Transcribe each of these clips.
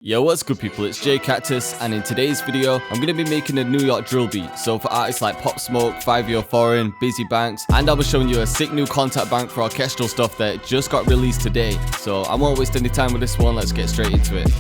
Yo, what's good people, it's J Cactus, and in today's video, I'm going to be making a New York drill beat. So for artists like Pop Smoke, Fivio, Bizzy Banks, and I'll be showing you a sick new contact bank for orchestral stuff that just got released today. So I won't waste any time with this one, let's get straight into it.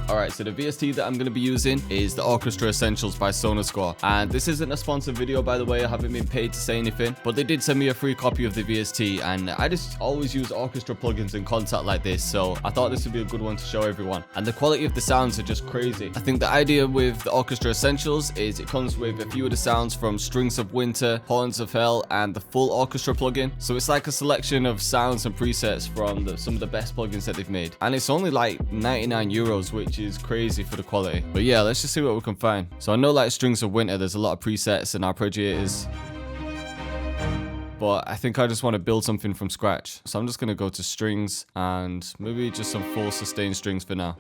Alright, so the VST that I'm going to be using is the Orchestra Essentials by Sonuscore. And this isn't a sponsored video, by the way, I haven't been paid to say anything. But they did send me a free copy of the VST, and I just always use orchestra plugins in Kontakt like this, so I thought this would be a good one to show everyone. And the quality of the sounds are just crazy. I think the idea with the Orchestra Essentials is it comes with a few of the sounds from Strings of Winter, Horns of Hell, and the full orchestra plugin. So it's like a selection of sounds and presets from some of the best plugins that they've made. And it's only like 99 euros, which is crazy for the quality. But yeah, let's just see what we can find. So I know like Strings of Winter, there's a lot of presets and arpeggiators, but I think I just want to build something from scratch. So I'm just going to go to strings and maybe just some full sustained strings for now.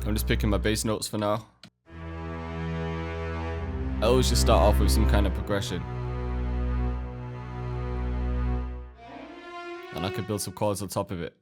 I'm just picking my bass notes for now. I always just start off with some kind of progression. And I could build some chords on top of it.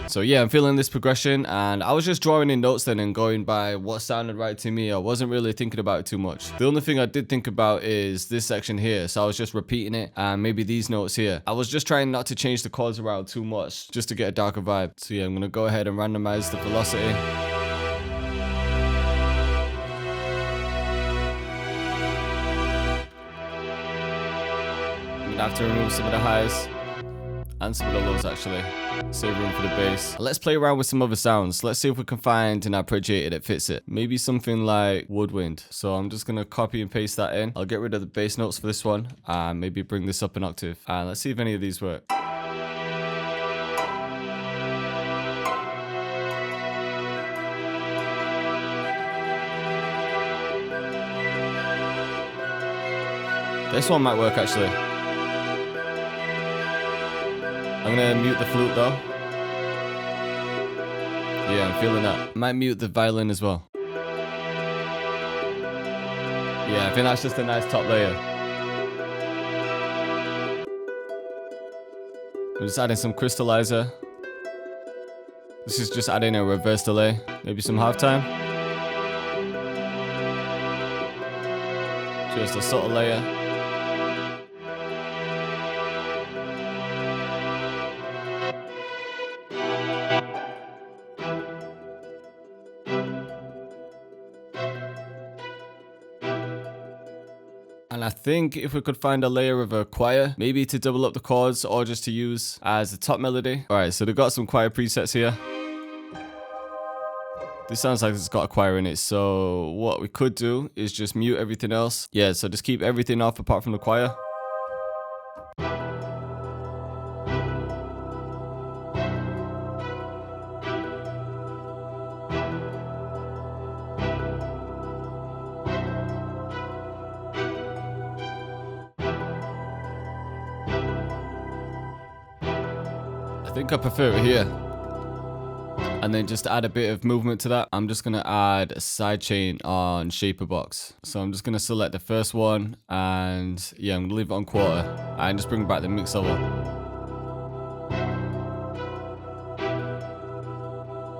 So yeah, I'm feeling this progression, and I was just drawing in notes then and going by what sounded right to me. I wasn't really thinking about it too much. The only thing I did think about is this section here, so I was just repeating it, and maybe these notes here. I was just trying not to change the chords around too much, just to get a darker vibe. So yeah, I'm gonna go ahead and randomize the velocity. I'm gonna have to remove some of the highs and some of the lows actually. Save room for the bass. Let's play around with some other sounds. Let's see if we can find an arpeggiator that fits it. Maybe something like woodwind. So I'm just gonna copy and paste that in. I'll get rid of the bass notes for this one and maybe bring this up an octave. And let's see if any of these work. This one might work actually. I'm gonna mute the flute though. Yeah, I'm feeling that. Might mute the violin as well. Yeah, I think that's just a nice top layer. I'm just adding some crystallizer. This is just adding a reverse delay. Maybe some halftime. Just a subtle layer. And I think if we could find a layer of a choir, maybe to double up the chords or just to use as a top melody. Alright, so they've got some choir presets here. This sounds like it's got a choir in it, so what we could do is just mute everything else. Yeah, so just keep everything off apart from the choir. I think I prefer it here. And then just to add a bit of movement to that, I'm just going to add a sidechain on Shaper Box. So I'm just going to select the first one, and yeah, I'm going to leave it on quarter and just bring back the mix level.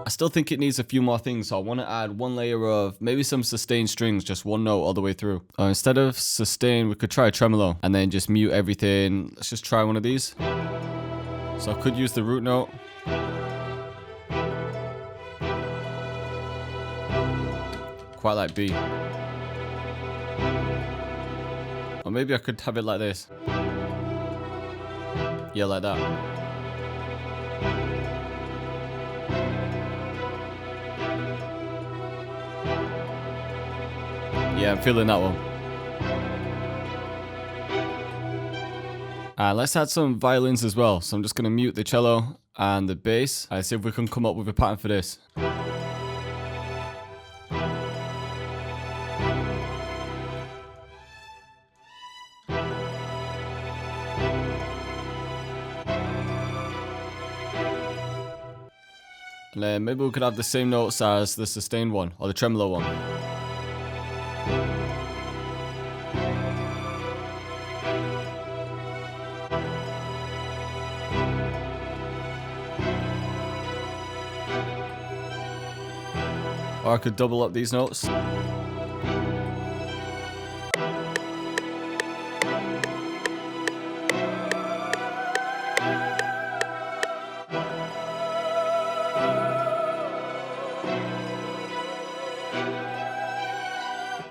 I still think it needs a few more things, so I want to add one layer of maybe some sustained strings, just one note all the way through. Instead of sustain, we could try a tremolo and then just mute everything. Let's just try one of these. So I could use the root note. Quite like B. Or maybe I could have it like this. Yeah, like that. Yeah, I'm feeling that one. Let's add some violins as well. So I'm just going to mute the cello and the bass. See if we can come up with a pattern for this. And then maybe we could have the same notes as the sustained one or the tremolo one. Or I could double up these notes.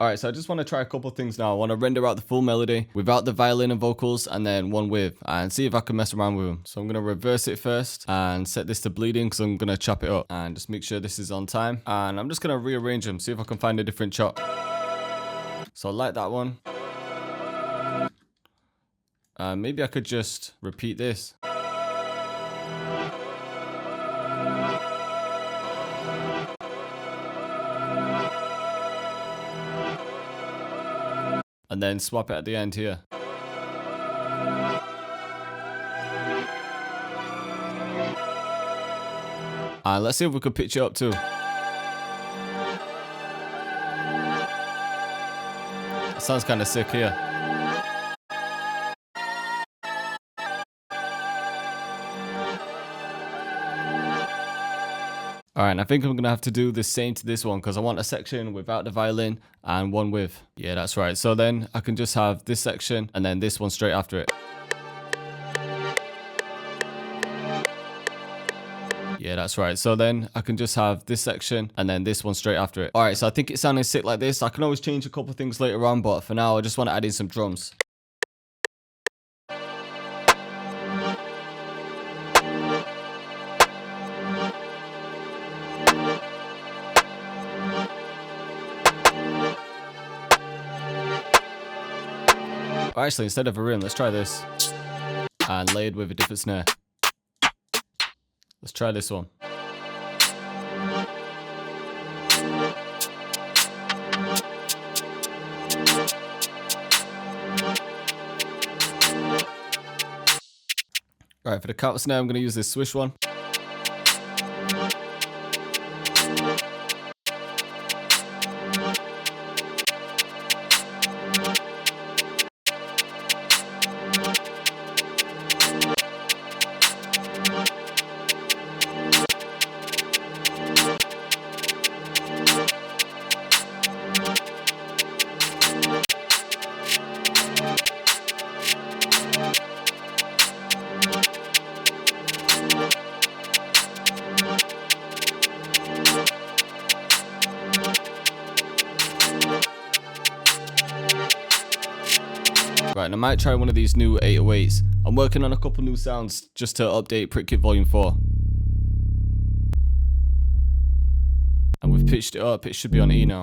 Alright, so I just want to try a couple things now. I want to render out the full melody without the violin and vocals, and then one with, and see if I can mess around with them. So I'm going to reverse it first and set this to bleeding because I'm going to chop it up and just make sure this is on time. And I'm just going to rearrange them, see if I can find a different chop. So I like that one. Maybe I could just repeat this. And then swap it at the end here. And let's see if we can pitch it up too. It sounds kind of sick here. Alright, and I think I'm going to have to do the same to this one because I want a section without the violin and one with. Yeah, that's right. So then I can just have this section and then this one straight after it. Yeah, that's right. So then I can just have this section and then this one straight after it. Alright, so I think it sounded sick like this. I can always change a couple of things later on, but for now I just want to add in some drums. Or actually, instead of a rim, let's try this. And layered with a different snare. Let's try this one. Alright, for the counter snare, I'm going to use this swish one. Right, and I might try one of these new 808s. I'm working on a couple new sounds just to update Pritkit Volume 4. And we've pitched it up, it should be on E now.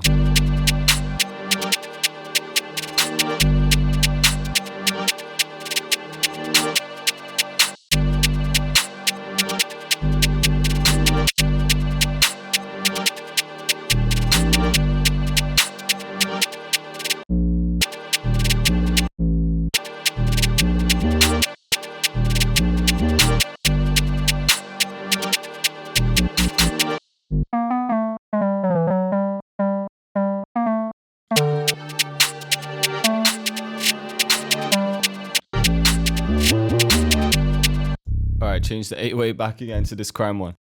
Alright, change the 808 back again to this crime one.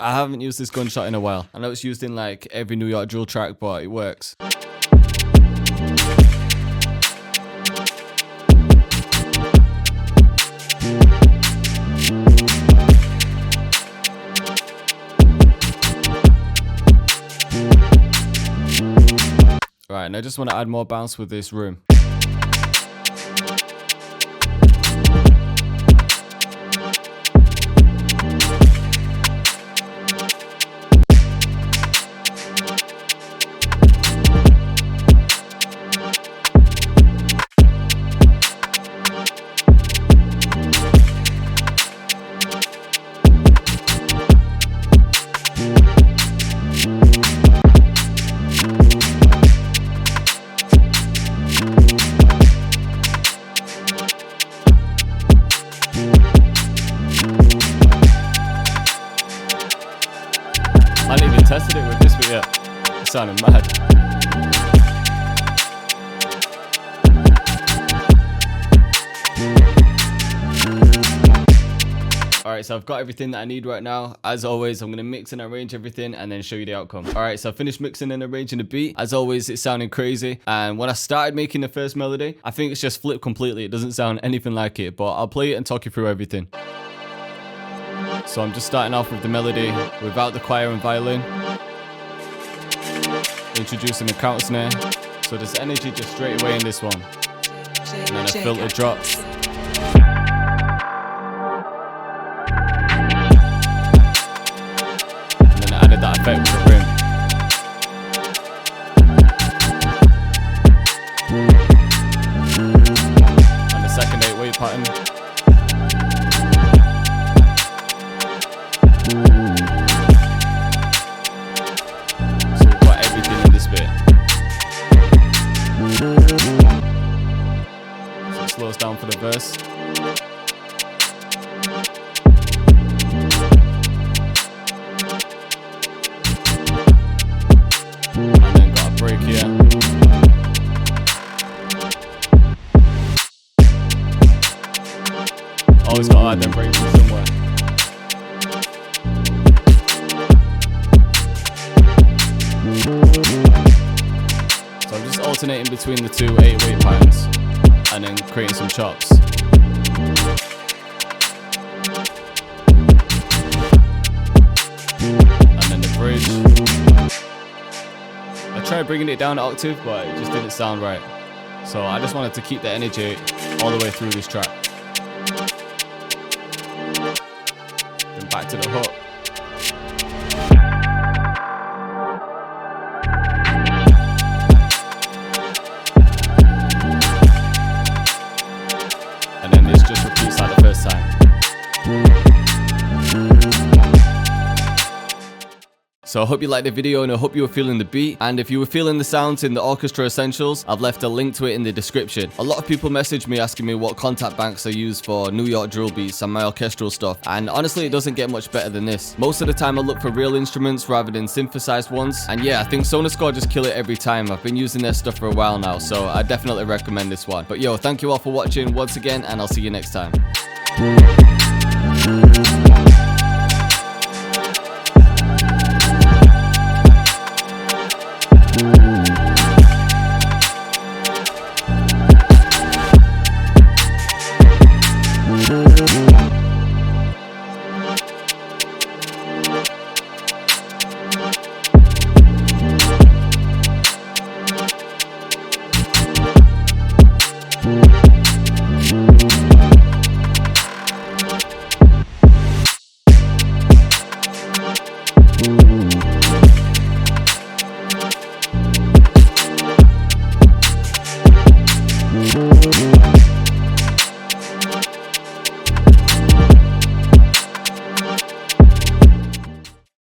I haven't used this gunshot in a while. I know it's used in like every New York drill track, but it works. Right, and I just want to add more bounce with this room. I haven't even tested it with this bit yet. It sounded mad. Alright, so I've got everything that I need right now. As always, I'm going to mix and arrange everything and then show you the outcome. Alright, so I finished mixing and arranging the beat. As always, it's sounding crazy. And when I started making the first melody, I think it's just flipped completely. It doesn't sound anything like it, but I'll play it and talk you through everything. So I'm just starting off with the melody without the choir and violin. Introducing the counter snare. So there's energy just straight away in this one. And then a filter drop. And then I added that effect with the rim. And the second 8-8 pattern. So we've got everything in this bit. So it slows down for the verse. And then got a break here. Always got to add them breaks in somewhere. So I'm just alternating between the two 8-8 patterns and then creating some chops. And then the bridge. I tried bringing it down an octave, but it just didn't sound right. So I just wanted to keep the energy all the way through this track. Then back to the hook. And then this just repeats like the first time. So I hope you liked the video and I hope you were feeling the beat. And if you were feeling the sounds in the Orchestra Essentials, I've left a link to it in the description. A lot of people message me asking me what contact banks I use for New York drill beats and my orchestral stuff. And honestly, it doesn't get much better than this. Most of the time I look for real instruments rather than synthesized ones. And yeah, I think Sonuscore just kill it every time. I've been using their stuff for a while now, so I definitely recommend this one. But yo, thank you all for watching once again, and I'll see you next time.